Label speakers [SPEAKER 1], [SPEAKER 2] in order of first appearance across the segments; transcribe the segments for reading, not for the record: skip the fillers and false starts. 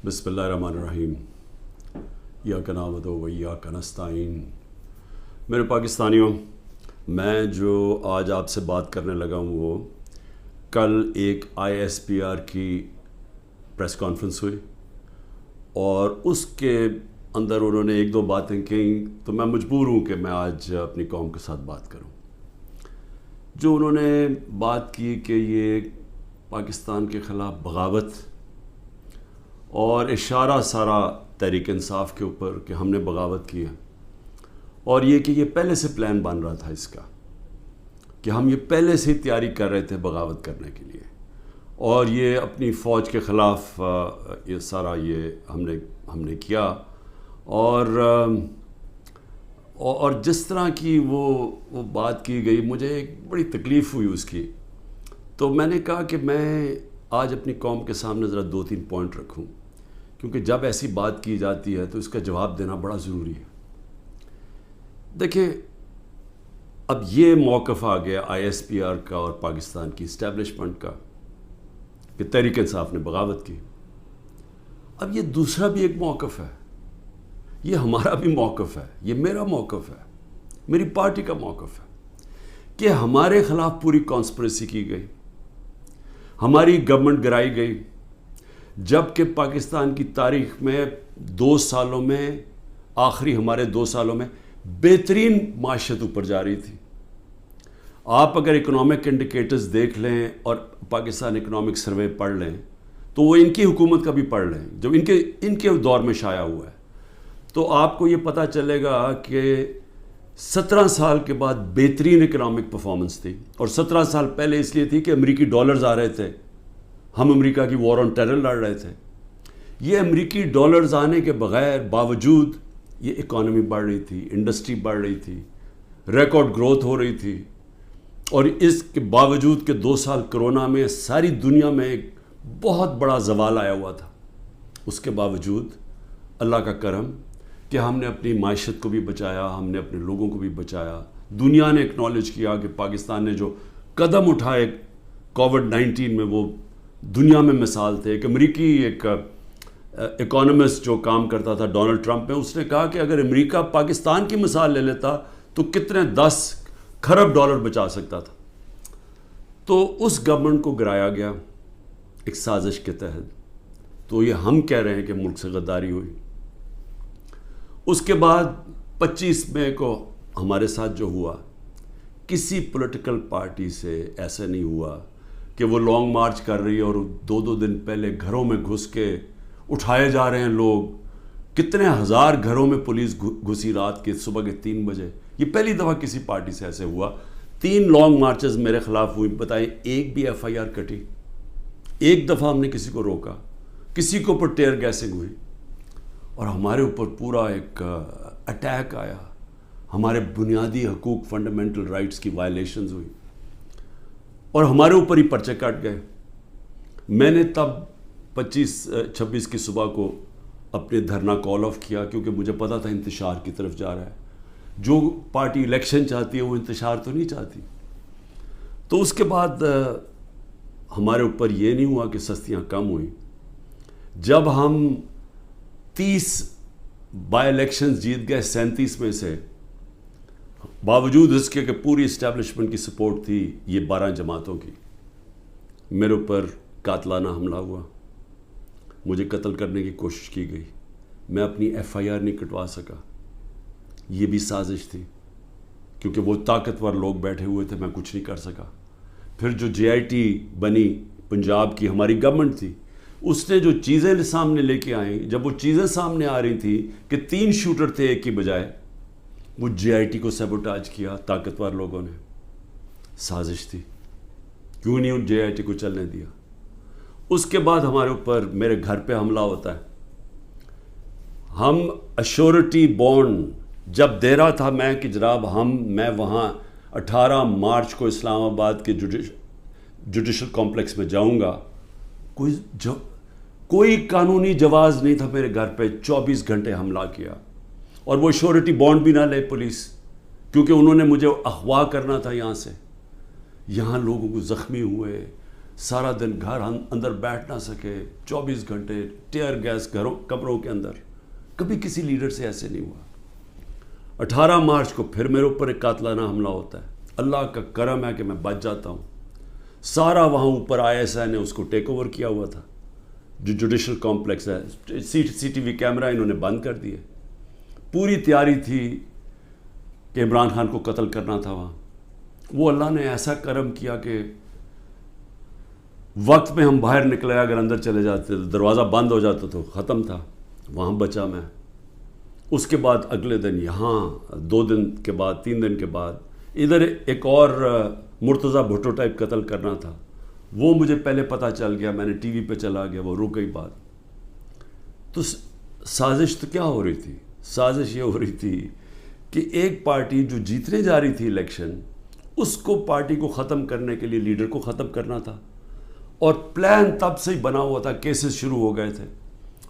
[SPEAKER 1] بسم اللہ الرحمن الرحیم ایاک نعبد و ایاک نستعین۔ میرے پاکستانیوں، میں جو آج آپ سے بات کرنے لگا ہوں وہ کل ایک ISPR کی پریس کانفرنس ہوئی اور اس کے اندر انہوں نے ایک دو باتیں کہیں تو میں مجبور ہوں کہ میں آج اپنی قوم کے ساتھ بات کروں۔ جو انہوں نے بات کی کہ یہ پاکستان کے خلاف بغاوت اور اشارہ سارا تحریک انصاف کے اوپر کہ ہم نے بغاوت کی ہے، اور یہ کہ یہ پہلے سے پلان بن رہا تھا اس کا کہ ہم یہ پہلے سے ہی تیاری کر رہے تھے بغاوت کرنے کے لیے، اور یہ اپنی فوج کے خلاف یہ سارا یہ ہم نے کیا، اور جس طرح کی وہ بات کی گئی مجھے ایک بڑی تکلیف ہوئی اس کی۔ تو میں نے کہا کہ میں آج اپنی قوم کے سامنے ذرا 2-3 پوائنٹ رکھوں، کیونکہ جب ایسی بات کی جاتی ہے تو اس کا جواب دینا بڑا ضروری ہے۔ دیکھیں، اب یہ موقف آ گیا ISPR کا اور پاکستان کی اسٹیبلشمنٹ کا کہ تحریک انصاف نے بغاوت کی۔ اب یہ دوسرا بھی ایک موقف ہے، یہ ہمارا بھی موقف ہے، یہ میرا موقف ہے، میری پارٹی کا موقف ہے کہ ہمارے خلاف پوری کانسپریسی کی گئی، ہماری گورنمنٹ گرائی گئی، جبکہ پاکستان کی تاریخ میں 2 سالوں میں آخری ہمارے 2 سالوں میں بہترین معیشت اوپر جا رہی تھی۔ آپ اگر اکنامک انڈیکیٹرز دیکھ لیں اور پاکستان اکنامک سروے پڑھ لیں تو وہ ان کی حکومت کا بھی پڑھ لیں جو ان کے دور میں شائع ہوا ہے، تو آپ کو یہ پتہ چلے گا کہ 17 سال کے بعد بہترین اکنامک پرفارمنس تھی، اور 17 سال پہلے اس لیے تھی کہ امریکی ڈالرز آ رہے تھے، ہم امریکہ کی وار آن ٹیرر لڑ رہے تھے۔ یہ امریکی ڈالرز آنے کے بغیر باوجود یہ اکانومی بڑھ رہی تھی، انڈسٹری بڑھ رہی تھی، ریکارڈ گروتھ ہو رہی تھی، اور اس کے باوجود کہ 2 سال کرونا میں ساری دنیا میں ایک بہت بڑا زوال آیا ہوا تھا، اس کے باوجود اللہ کا کرم کہ ہم نے اپنی معیشت کو بھی بچایا، ہم نے اپنے لوگوں کو بھی بچایا۔ دنیا نے اکنالج کیا کہ پاکستان نے جو قدم اٹھائے کووڈ-19 میں وہ دنیا میں مثال تھے۔ ایک امریکی ایک اکانومسٹ جو کام کرتا تھا ڈونلڈ ٹرمپ میں، اس نے کہا کہ اگر امریکہ پاکستان کی مثال لے لیتا تو کتنے 10 کھرب ڈالر بچا سکتا تھا۔ تو اس گورنمنٹ کو گرایا گیا ایک سازش کے تحت، تو یہ ہم کہہ رہے ہیں کہ ملک سے غداری ہوئی۔ اس کے بعد 25 مئی کو ہمارے ساتھ جو ہوا، کسی پولیٹیکل پارٹی سے ایسا نہیں ہوا کہ وہ لانگ مارچ کر رہی ہے اور 2 دن پہلے گھروں میں گھس کے اٹھائے جا رہے ہیں لوگ، کتنے ہزار گھروں میں پولیس گھسی رات کے صبح کے 3 بجے۔ یہ پہلی دفعہ کسی پارٹی سے ایسے ہوا۔ 3 لانگ مارچز میرے خلاف ہوئی، بتائیں ایک بھی FIR کٹی؟ ایک دفعہ ہم نے کسی کو روکا؟ کسی کے اوپر ٹیئر گیسنگ ہوئی؟ اور ہمارے اوپر پورا ایک اٹیک آیا، ہمارے بنیادی حقوق فنڈامنٹل رائٹس کی وائلیشنز ہوئی، اور ہمارے اوپر ہی پرچے کٹ گئے۔ میں نے تب 26 کی صبح کو اپنے دھرنا کال آف کیا، کیونکہ مجھے پتا تھا انتشار کی طرف جا رہا ہے۔ جو پارٹی الیکشن چاہتی ہے وہ انتشار تو نہیں چاہتی۔ تو اس کے بعد ہمارے اوپر یہ نہیں ہوا کہ سستیاں کم ہوئیں، جب ہم 30 بائی الیکشنز جیت گئے 37 میں سے، باوجود اس کے کہ پوری اسٹیبلشمنٹ کی سپورٹ تھی یہ 12 جماعتوں کی، میرے اوپر قاتلانہ حملہ ہوا، مجھے قتل کرنے کی کوشش کی گئی، میں اپنی FIR نہیں کٹوا سکا۔ یہ بھی سازش تھی، کیونکہ وہ طاقتور لوگ بیٹھے ہوئے تھے، میں کچھ نہیں کر سکا۔ پھر جو JIT بنی پنجاب کی ہماری گورنمنٹ تھی، اس نے جو چیزیں سامنے لے کے آئیں، جب وہ چیزیں سامنے آ رہی تھیں کہ 3 شوٹر تھے ایک کی بجائے، وہ JIT کو سیبوٹاج کیا طاقتور لوگوں نے۔ سازش تھی، کیوں نہیں ان JIT کو چلنے دیا۔ اس کے بعد ہمارے اوپر میرے گھر پہ حملہ ہوتا ہے۔ ہم ایشورٹی بانڈ جب دے رہا تھا میں کہ جناب میں وہاں 18 مارچ کو اسلام آباد کے جوڈیشل کمپلیکس میں جاؤں گا، کوئی قانونی جواز نہیں تھا میرے گھر پہ، 24 گھنٹے حملہ کیا، اور وہ ایشورٹی بانڈ بھی نہ لے پولیس، کیونکہ انہوں نے مجھے اغوا کرنا تھا یہاں سے۔ یہاں لوگوں کو زخمی ہوئے، سارا دن گھر اندر بیٹھ نہ سکے، 24 گھنٹے ٹیئر گیس کمروں کے اندر. کبھی کسی لیڈر سے ایسے نہیں ہوا. 18 مارچ کو پھر میرے اوپر ایک قاتلانہ حملہ ہوتا ہے. اللہ کا کرم ہے کہ میں بچ جاتا ہوں. سارا وہاں اوپر ISI نے اس کو ٹیک اوور کیا ہوا تھا، جو جوڈیشل کمپلیکس ہے. CCTV کیمرہ انہوں نے بند کر دیے. پوری تیاری تھی کہ عمران خان کو قتل کرنا تھا وہاں. وہ اللہ نے ایسا کرم کیا کہ وقت میں ہم باہر نکلے، اگر اندر چلے جاتے تو دروازہ بند ہو جاتا تو ختم تھا. وہاں بچا میں. اس کے بعد اگلے دن یہاں 2 دن کے بعد 3 دن کے بعد ادھر ایک اور مرتضیٰ بھٹو ٹائپ قتل کرنا تھا. وہ مجھے پہلے پتہ چل گیا، میں نے ٹی وی پہ چلا گیا، وہ رک گئی بات. تو سازش تو کیا ہو رہی تھی؟ سازش یہ ہو رہی تھی کہ ایک پارٹی جو جیتنے جا رہی تھی الیکشن، اس کو پارٹی کو ختم کرنے کے لیے لیڈر کو ختم کرنا تھا. اور پلان تب سے ہی بنا ہوا تھا. کیسز شروع ہو گئے تھے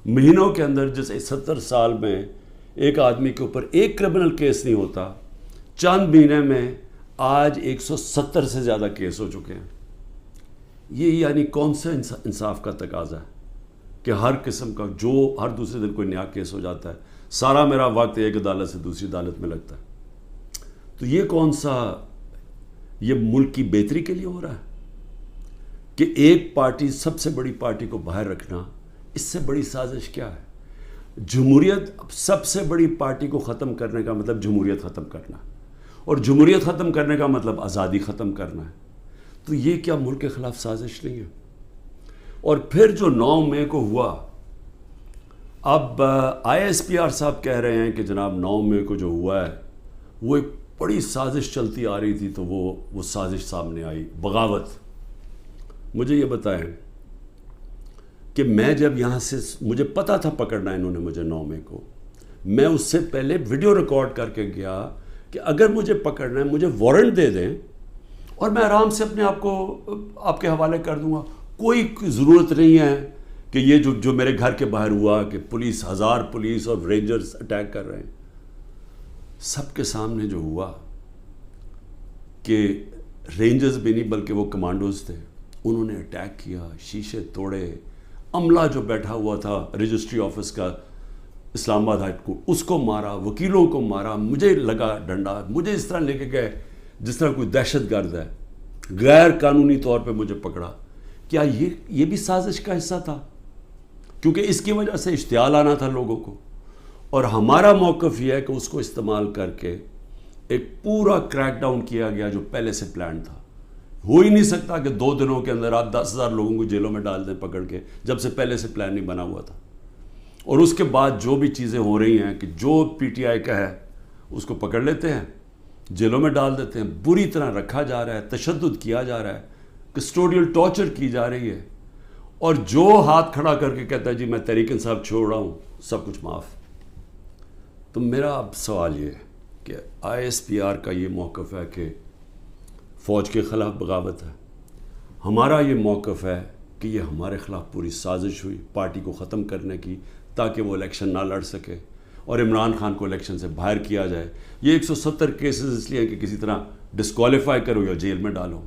[SPEAKER 1] مہینوں کے اندر. جیسے 70 سال میں ایک آدمی کے اوپر ایک کرمنل کیس نہیں ہوتا، چند مہینے میں آج 170 سے زیادہ کیس ہو چکے ہیں. یہ یعنی کون سے انصاف کا تقاضا ہے کہ ہر قسم کا جو ہر دوسرے دن کوئی نیا کیس ہو جاتا ہے. سارا میرا وقت ایک عدالت سے دوسری عدالت میں لگتا ہے. تو یہ کون سا، یہ ملک کی بہتری کے لیے ہو رہا ہے کہ ایک پارٹی، سب سے بڑی پارٹی کو باہر رکھنا؟ اس سے بڑی سازش کیا ہے؟ جمہوریت، سب سے بڑی پارٹی کو ختم کرنے کا مطلب جمہوریت ختم کرنا، اور جمہوریت ختم کرنے کا مطلب آزادی ختم کرنا ہے. تو یہ کیا ملک کے خلاف سازش نہیں ہے؟ اور پھر جو 9 مئی کو ہوا، اب ISPR صاحب کہہ رہے ہیں کہ جناب 9 مئی کو جو ہوا ہے وہ ایک بڑی سازش چلتی آ رہی تھی، تو وہ سازش سامنے آئی، بغاوت. مجھے یہ بتائیں کہ میں جب یہاں سے، مجھے پتا تھا پکڑنا انہوں نے مجھے 9 مئی کو، میں اس سے پہلے ویڈیو ریکارڈ کر کے گیا کہ اگر مجھے پکڑنا ہے مجھے وارنٹ دے دیں اور میں آرام سے اپنے آپ کو آپ کے حوالے کر دوں گا. کوئی ضرورت نہیں ہے کہ یہ جو میرے گھر کے باہر ہوا کہ پولیس، 1000 پولیس اور رینجرز اٹیک کر رہے ہیں. سب کے سامنے جو ہوا کہ رینجرز بھی نہیں بلکہ وہ کمانڈوز تھے، انہوں نے اٹیک کیا، شیشے توڑے. عملہ جو بیٹھا ہوا تھا رجسٹری آفس کا اسلام آباد ہائی کورٹ، اس کو مارا، وکیلوں کو مارا، مجھے لگا ڈنڈا، مجھے اس طرح لے کے گئے جس طرح کوئی دہشت گرد ہے. غیر قانونی طور پہ مجھے پکڑا. کیا یہ بھی سازش کا حصہ تھا؟ کیونکہ اس کی وجہ سے اشتعال آنا تھا لوگوں کو. اور ہمارا موقف یہ ہے کہ اس کو استعمال کر کے ایک پورا کریک ڈاؤن کیا گیا جو پہلے سے پلان تھا. ہو ہی نہیں سکتا کہ 2 دنوں کے اندر آپ 10,000 لوگوں کو جیلوں میں ڈال دیں پکڑ کے، جب سے پہلے سے پلان نہیں بنا ہوا تھا. اور اس کے بعد جو بھی چیزیں ہو رہی ہیں کہ جو PTI کا ہے اس کو پکڑ لیتے ہیں، جیلوں میں ڈال دیتے ہیں، بری طرح رکھا جا رہا ہے، تشدد کیا جا رہا ہے، کسٹوڈیل ٹارچر کی جا رہی ہے. اور جو ہاتھ کھڑا کر کے کہتا ہے جی میں تحریک انصاف چھوڑ رہا ہوں، سب کچھ معاف. تو میرا اب سوال یہ ہے کہ ISPR کا یہ موقف ہے کہ فوج کے خلاف بغاوت ہے. ہمارا یہ موقف ہے کہ یہ ہمارے خلاف پوری سازش ہوئی پارٹی کو ختم کرنے کی، تاکہ وہ الیکشن نہ لڑ سکے اور عمران خان کو الیکشن سے باہر کیا جائے. یہ 170 کیسز اس لیے کہ کسی طرح ڈسکوالیفائی کرو یا جیل میں ڈالو.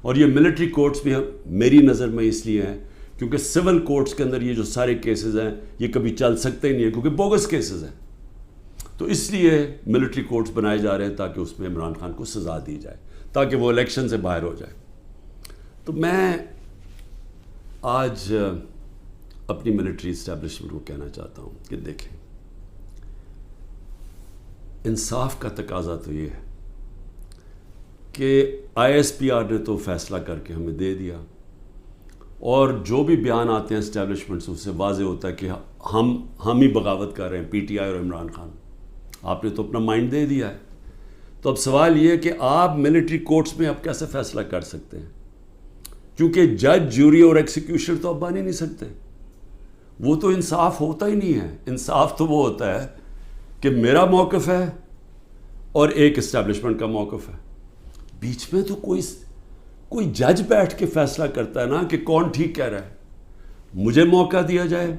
[SPEAKER 1] اور یہ ملٹری کورٹس بھی میری نظر میں اس لیے ہیں کیونکہ سول کورٹس کے اندر یہ جو سارے کیسز ہیں یہ کبھی چل سکتے ہی نہیں ہیں، کیونکہ بوگس کیسز ہیں. تو اس لیے ملٹری کورٹس بنائے جا رہے ہیں تاکہ اس میں عمران خان کو سزا دی جائے، تاکہ وہ الیکشن سے باہر ہو جائے. تو میں آج اپنی ملٹری اسٹیبلشمنٹ کو کہنا چاہتا ہوں کہ دیکھیں، انصاف کا تقاضا تو یہ ہے کہ ISPR نے تو فیصلہ کر کے ہمیں دے دیا، اور جو بھی بیان آتے ہیں اسٹیبلشمنٹ سے اس سے واضح ہوتا ہے کہ ہم ہی بغاوت کر رہے ہیں، PTI اور عمران خان. آپ نے تو اپنا مائنڈ دے دیا ہے. تو اب سوال یہ ہے کہ آپ ملٹری کورٹس میں اب کیسے فیصلہ کر سکتے ہیں؟ کیونکہ جج، جیوری اور ایکسیکیوشن تو اب بن ہی نہیں سکتے. وہ تو انصاف ہوتا ہی نہیں ہے. انصاف تو وہ ہوتا ہے کہ میرا موقف ہے اور ایک اسٹیبلشمنٹ کا موقف ہے. بیچ میں تو کوئی جج بیٹھ کے فیصلہ کرتا ہے نا کہ کون ٹھیک کہہ رہا ہے. مجھے موقع دیا جائے،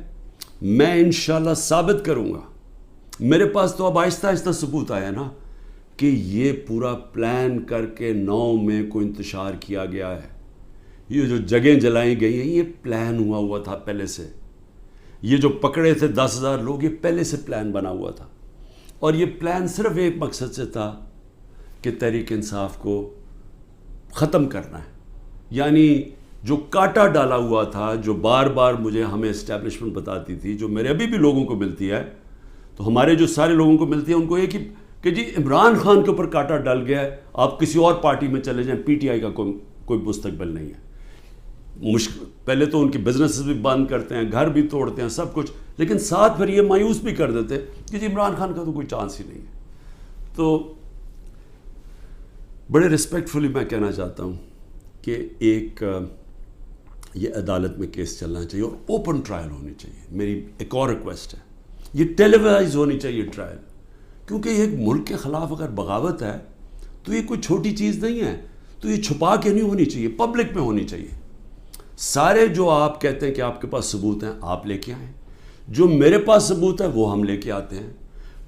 [SPEAKER 1] میں انشاءاللہ ثابت کروں گا. میرے پاس تو اب آہستہ آہستہ ثبوت آیا نا کہ یہ پورا پلان کر کے 9 مئی کو انتشار کیا گیا ہے. یہ جو جگہیں جلائی گئی ہیں یہ پلان ہوا تھا پہلے سے. یہ جو پکڑے تھے 10,000 لوگ یہ پہلے سے پلان بنا ہوا تھا. اور یہ پلان صرف ایک مقصد سے تھا کہ تحریک انصاف کو ختم کرنا ہے. یعنی جو کاٹا ڈالا ہوا تھا، جو بار بار مجھے ہمیں اسٹیبلشمنٹ بتاتی تھی، جو میرے ابھی بھی لوگوں کو ملتی ہے، تو ہمارے جو سارے لوگوں کو ملتی ہے ان کو یہ کہ جی عمران خان کے اوپر کاٹا ڈل گیا ہے، آپ کسی اور پارٹی میں چلے جائیں، پی ٹی آئی کا کوئی مستقبل نہیں ہے. پہلے تو ان کی بزنسز بھی بند کرتے ہیں، گھر بھی توڑتے ہیں، سب کچھ، لیکن ساتھ پھر یہ مایوس بھی کر دیتے کہ جی عمران خان کا تو کوئی چانس ہی نہیں ہے. تو بڑے رسپیکٹفلی میں کہنا چاہتا ہوں کہ یہ عدالت میں کیس چلنا چاہیے اور اوپن ٹرائل ہونی چاہیے. میری ایک اور ریکویسٹ ہے، یہ ٹیلی وائز ہونی چاہیے ٹرائل، کیونکہ یہ ایک ملک کے خلاف اگر بغاوت ہے تو یہ کوئی چھوٹی چیز نہیں ہے. تو یہ چھپا کے نہیں ہونی چاہیے، پبلک میں ہونی چاہیے. سارے جو آپ کہتے ہیں کہ آپ کے پاس ثبوت ہیں آپ لے کے آئیں، جو میرے پاس ثبوت ہے وہ ہم لے کے آتے ہیں،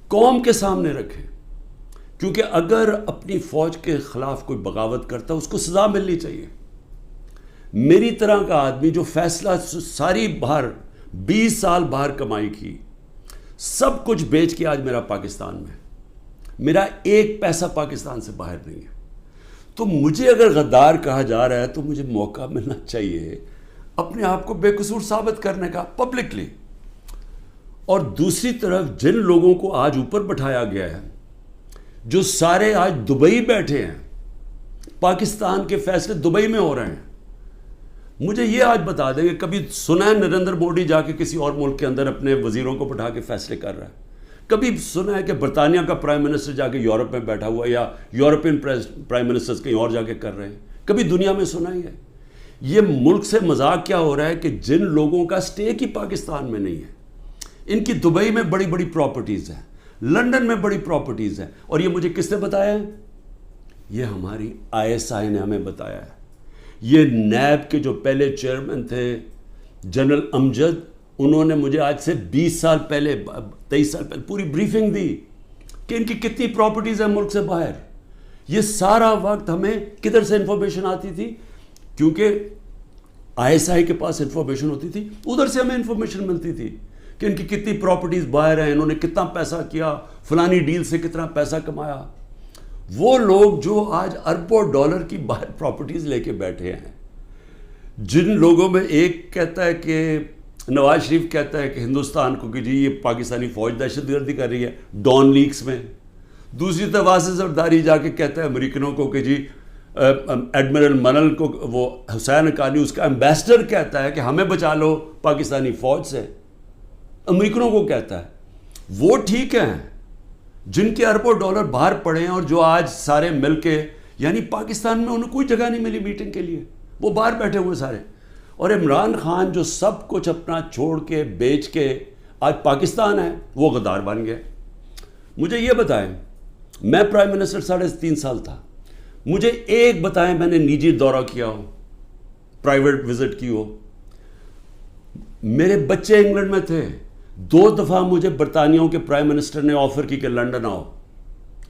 [SPEAKER 1] قوم کے سامنے رکھیں. کیونکہ اگر اپنی فوج کے خلاف کوئی بغاوت کرتا ہے اس کو سزا ملنی چاہیے. میری طرح کا آدمی جو فیصلہ ساری باہر 20 سال باہر کمائی کی، سب کچھ بیچ کے آج میرا پاکستان میں، میرا ایک پیسہ پاکستان سے باہر نہیں ہے. تو مجھے اگر غدار کہا جا رہا ہے تو مجھے موقع ملنا چاہیے اپنے آپ کو بے قصور ثابت کرنے کا پبلکلی. اور دوسری طرف جن لوگوں کو آج اوپر بٹھایا گیا ہے، جو سارے آج دبئی بیٹھے ہیں، پاکستان کے فیصلے دبئی میں ہو رہے ہیں. مجھے یہ آج بتا دیں کہ کبھی سنا ہے نریندر مودی جا کے کسی اور ملک کے اندر اپنے وزیروں کو بٹھا کے فیصلے کر رہا ہے؟ کبھی سنا ہے کہ برطانیہ کا پرائم منسٹر جا کے یورپ میں بیٹھا ہوا، یا یورپین پرائم منسٹرز کہیں اور جا کے کر رہے ہیں؟ کبھی دنیا میں سنا ہی ہے؟ یہ ملک سے مذاق کیا ہو رہا ہے کہ جن لوگوں کا اسٹیک ہی پاکستان میں نہیں ہے، ان کی دبئی میں بڑی بڑی پراپرٹیز ہیں، لنڈن میں بڑی پراپرٹیز ہیں. اور یہ مجھے کس نے بتایا ہے؟ یہ ہماری ISI نے ہمیں بتایا ہے. یہ نیب کے جو پہلے چیئرمین تھے جنرل امجد، انہوں نے مجھے آج سے 20 سال پہلے 23 سال پہلے پوری بریفنگ دی کہ ان کی کتنی پراپرٹیز ہیں ملک سے باہر. یہ سارا وقت ہمیں کدھر سے انفارمیشن آتی تھی؟ کیونکہ ISI کے پاس انفارمیشن ہوتی تھی، ادھر سے ہمیں انفارمیشن ملتی تھی کہ ان کی کتنی پراپرٹیز باہر ہیں، انہوں نے کتنا پیسہ کیا، فلانی ڈیل سے کتنا پیسہ کمایا. وہ لوگ جو آج اربوں ڈالر کی باہر پراپرٹیز لے کے بیٹھے ہیں، جن لوگوں میں ایک کہتا ہے کہ نواز شریف کہتا ہے کہ ہندوستان کو کہ جی یہ پاکستانی فوج دہشت گردی کر رہی ہے ڈان لیکس میں، دوسری طرف واسع زرداری جا کے کہتا ہے امریکنوں کو کہ جی ایڈمرل منل کو، وہ حسین حقانی اس کا ایمبیسڈر کہتا ہے کہ ہمیں بچا لو پاکستانی فوج سے، امریکنوں کو کہتا ہے. وہ ٹھیک ہیں جن کے اربوں ڈالر باہر پڑے ہیں اور جو آج سارے مل کے، یعنی پاکستان میں انہیں کوئی جگہ نہیں ملی میٹنگ کے لیے، وہ باہر بیٹھے ہوئے سارے. اور عمران خان جو سب کچھ اپنا چھوڑ کے بیچ کے آج پاکستان ہے، وہ غدار بن گئے. مجھے یہ بتائیں، میں پرائم منسٹر 3.5 سال تھا، مجھے ایک بتائیں میں نے نجی دورہ کیا ہو، پرائیویٹ وزٹ کی ہو. میرے بچے انگلینڈ میں تھے، 2 دفعہ مجھے برطانیہ کے پرائم منسٹر نے آفر کی کہ لنڈن آؤ،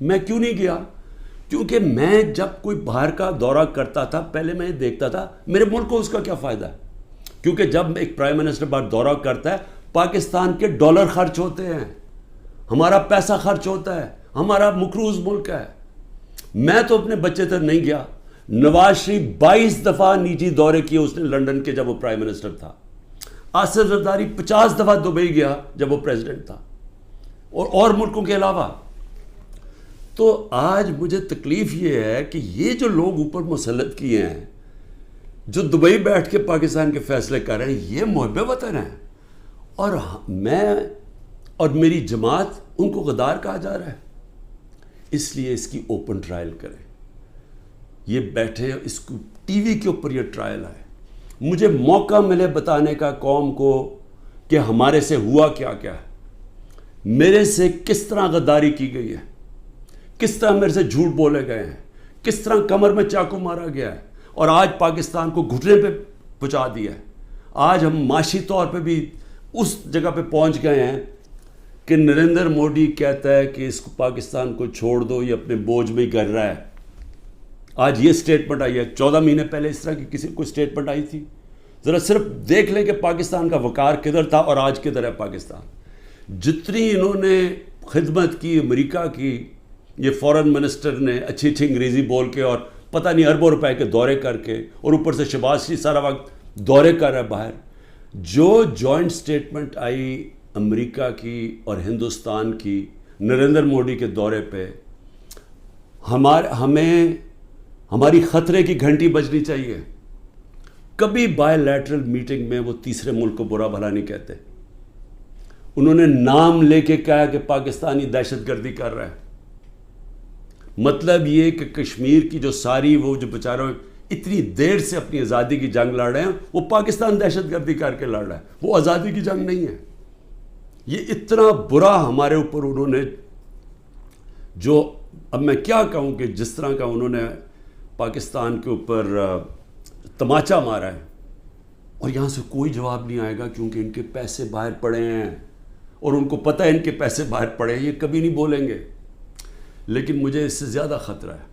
[SPEAKER 1] میں کیوں نہیں گیا؟ کیونکہ میں جب کوئی باہر کا دورہ کرتا تھا پہلے میں دیکھتا تھا میرے ملک کو اس کا کیا فائدہ ہے. کیونکہ جب ایک پرائم منسٹر باہر دورہ کرتا ہے پاکستان کے ڈالر خرچ ہوتے ہیں، ہمارا پیسہ خرچ ہوتا ہے، ہمارا مقروض ملک ہے. میں تو اپنے بچے تک نہیں گیا. نواز شریف 22 دفعہ نجی دورے کیے اس نے لنڈن کے جب وہ پرائم منسٹر تھا. آصف زرداری 50 دفعہ دبئی گیا جب وہ پریزیڈنٹ تھا، اور ملکوں کے علاوہ. تو آج مجھے تکلیف یہ ہے کہ یہ جو لوگ اوپر مسلط کیے ہیں، جو دبئی بیٹھ کے پاکستان کے فیصلے کر رہے ہیں، یہ محب وطن ہیں، اور میں اور میری جماعت ان کو غدار کہا جا رہا ہے. اس لیے اس کی اوپن ٹرائل کریں. یہ بیٹھے اس کو ٹی وی کے اوپر یہ ٹرائل آئے، مجھے موقع ملے بتانے کا قوم کو کہ ہمارے سے ہوا کیا کیا ہے، میرے سے کس طرح غداری کی گئی ہے، کس طرح میرے سے جھوٹ بولے گئے ہیں، کس طرح کمر میں چاقو مارا گیا ہے، اور آج پاکستان کو گھٹنے پہ پہنچا دیا ہے. آج ہم معاشی طور پہ بھی اس جگہ پہ پہنچ گئے ہیں کہ نریندر مودی کہتا ہے کہ اس کو پاکستان کو چھوڑ دو، یہ اپنے بوجھ میں ہی کر رہا ہے. آج یہ اسٹیٹمنٹ آئی ہے, 14 مہینے پہلے اس طرح کی کسی کوئی اسٹیٹمنٹ آئی تھی؟ ذرا صرف دیکھ لیں کہ پاکستان کا وقار کدھر تھا اور آج کدھر ہے پاکستان. جتنی انہوں نے خدمت کی امریکہ کی, یہ فورن منسٹر نے اچھی اچھی انگریزی بول کے اور پتہ نہیں اربوں روپے کے دورے کر کے, اور اوپر سے شہباز شریف سارا وقت دورے کر رہا ہے باہر. جو جوائنٹ اسٹیٹمنٹ آئی امریکہ کی اور ہندوستان کی نریندر مودی کے دورے پہ, ہمیں ہماری خطرے کی گھنٹی بجنی چاہیے. کبھی بائی لیٹرل میٹنگ میں وہ تیسرے ملک کو برا بھلا نہیں کہتے. انہوں نے نام لے کے کہا کہ پاکستانی دہشت گردی کر رہا ہے. مطلب یہ کہ کشمیر کی جو ساری وہ جو بیچاروں اتنی دیر سے اپنی آزادی کی جنگ لڑ رہے ہیں, وہ پاکستان دہشت گردی کر کے لڑ رہا ہے, وہ آزادی کی جنگ نہیں ہے. یہ اتنا برا ہمارے اوپر انہوں نے, جو اب میں کیا کہوں کہ جس طرح کا انہوں نے پاکستان کے اوپر تماچا مارا ہے, اور یہاں سے کوئی جواب نہیں آئے گا کیونکہ ان کے پیسے باہر پڑے ہیں اور ان کو پتہ ہے ان کے پیسے باہر پڑے ہیں, یہ کبھی نہیں بولیں گے. لیکن مجھے اس سے زیادہ خطرہ ہے,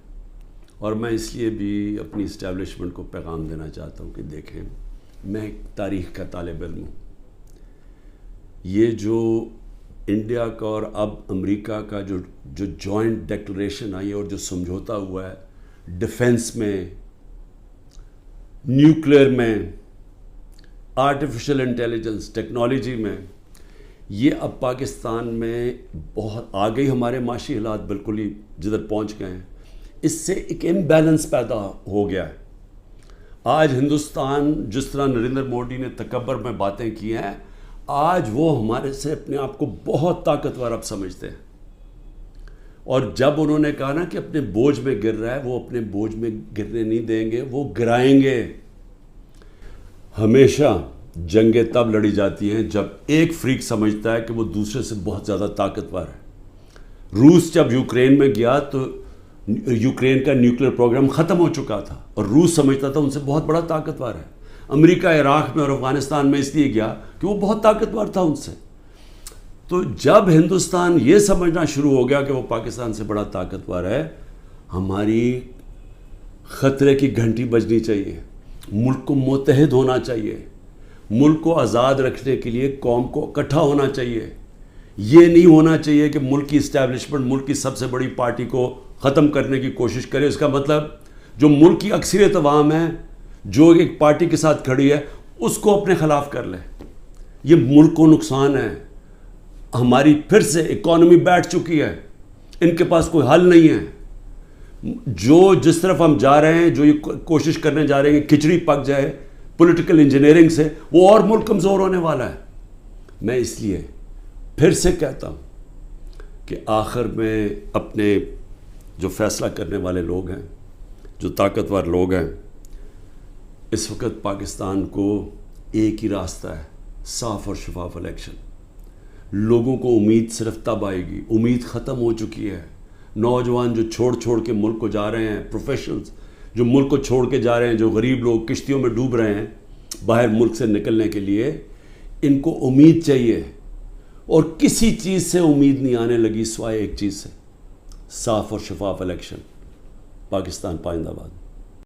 [SPEAKER 1] اور میں اس لیے بھی اپنی اسٹیبلشمنٹ کو پیغام دینا چاہتا ہوں کہ دیکھیں, میں ایک تاریخ کا طالب علم ہوں. یہ جو انڈیا کا اور اب امریکہ کا جو جوائنٹ ڈیکلریشن آئی ہے اور جو سمجھوتا ہوا ہے ڈیفنس میں, نیوکلیئر میں, آرٹیفیشل انٹیلیجنس ٹیکنالوجی میں, یہ اب پاکستان میں بہت آگے ہمارے معاشی حالات بالکل ہی جدھر پہنچ گئے ہیں. اس سے ایک امبیلنس پیدا ہو گیا ہے. آج ہندوستان جس طرح نریندر مودی نے تکبر میں باتیں کی ہیں, آج وہ ہمارے سے اپنے آپ کو بہت طاقتور اب سمجھتے ہیں. اور جب انہوں نے کہا نا کہ اپنے بوجھ میں گر رہا ہے, وہ اپنے بوجھ میں گرنے نہیں دیں گے, وہ گرائیں گے. ہمیشہ جنگیں تب لڑی جاتی ہیں جب ایک فریق سمجھتا ہے کہ وہ دوسرے سے بہت زیادہ طاقتور ہے. روس جب یوکرین میں گیا تو یوکرین کا نیوکلیئر پروگرام ختم ہو چکا تھا اور روس سمجھتا تھا ان سے بہت بڑا طاقتور ہے. امریکہ عراق میں اور افغانستان میں اس لیے گیا کہ وہ بہت طاقتور تھا ان سے. تو جب ہندوستان یہ سمجھنا شروع ہو گیا کہ وہ پاکستان سے بڑا طاقتور ہے, ہماری خطرے کی گھنٹی بجنی چاہیے. ملک کو متحد ہونا چاہیے. ملک کو آزاد رکھنے کے لیے قوم کو اکٹھا ہونا چاہیے. یہ نہیں ہونا چاہیے کہ ملک کی اسٹیبلشمنٹ ملک کی سب سے بڑی پارٹی کو ختم کرنے کی کوشش کرے. اس کا مطلب جو ملک کی اکثریت عوام ہے, جو ایک پارٹی کے ساتھ کھڑی ہے, اس کو اپنے خلاف کر لے. یہ ملک کو نقصان ہے. ہماری پھر سے اکانومی بیٹھ چکی ہے, ان کے پاس کوئی حل نہیں ہے. جو جس طرف ہم جا رہے ہیں, جو یہ کوشش کرنے جا رہے ہیں کہ کھچڑی پک جائے پولیٹیکل انجینئرنگ سے, وہ اور ملک کمزور ہونے والا ہے. میں اس لیے پھر سے کہتا ہوں کہ آخر میں اپنے جو فیصلہ کرنے والے لوگ ہیں, جو طاقتور لوگ ہیں, اس وقت پاکستان کو ایک ہی راستہ ہے, صاف اور شفاف الیکشن. لوگوں کو امید صرف تب آئے گی, امید ختم ہو چکی ہے. نوجوان جو چھوڑ کے ملک کو جا رہے ہیں, پروفیشنلز جو ملک کو چھوڑ کے جا رہے ہیں, جو غریب لوگ کشتیوں میں ڈوب رہے ہیں باہر ملک سے نکلنے کے لیے, ان کو امید چاہیے. اور کسی چیز سے امید نہیں آنے لگی سوائے ایک چیز سے, صاف اور شفاف الیکشن. پاکستان پائندہ باد.